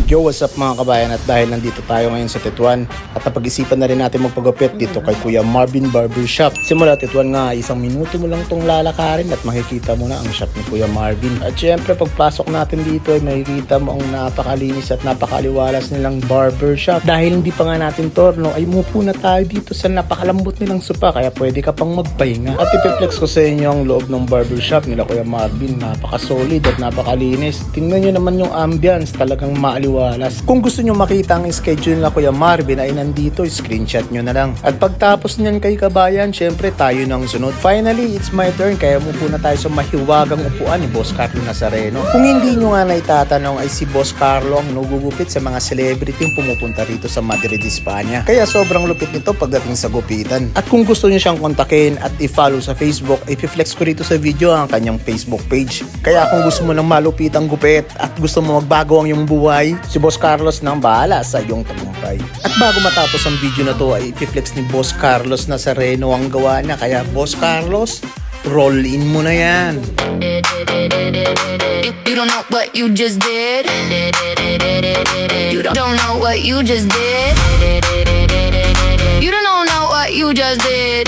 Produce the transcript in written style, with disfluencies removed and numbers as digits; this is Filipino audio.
Yo, what's up mga kabayan, at dahil nandito tayo ngayon sa Tetuan at napag-isipan na rin natin magpagupit dito kay Kuya Marvin Barbershop. Simula Tetuan nga, isang minuto mo lang tong lalakarin at makikita mo na ang shop ni Kuya Marvin. At syempre pagpasok natin dito ay makikita mo ang napakalinis at napakaliwalas nilang barbershop. Dahil hindi pa nga natin torno ay umupo na tayo dito sa napakalambot nilang sopa, kaya pwede ka pang magpahinga. At ipiplex ko sa inyo ang loob ng barbershop nila Kuya Marvin. Napaka-solid at napakalinis. Tingnan nyo naman yung ambience, talagang maaliwalas. Kung gusto nyo makita ang schedule na Kuya Marvin ay nandito, screenshot nyo na lang. At pagtapos nyan kay kabayan, syempre tayo nang sunod. Finally, it's my turn, kaya umupo na tayo sa mahiwagang upuan ni Boss Carlo Nazareno. Kung hindi nyo nga naitatanong ay si Boss Carlo ang nagugupit sa mga celebrity yung pumupunta rito sa Madrid, Espanya. Kaya sobrang lupit nito pagdating sa gupitan. At kung gusto nyo siyang kontakin at i-follow sa Facebook, i-flex ko rito sa video ang kanyang Facebook page. Kaya kung gusto mo ng malupitang gupit at gusto mo magbago ang iyong buhay, si Boss Carlos nang bahala sa iyong tagumpay. At bago matapos ang video na to ay i-flex ni Boss Carlos Nazareno ang gawa niya. Kaya Boss Carlos, roll in mo na yan. You don't know what you just did. You don't know what you just did. You don't know what you just did.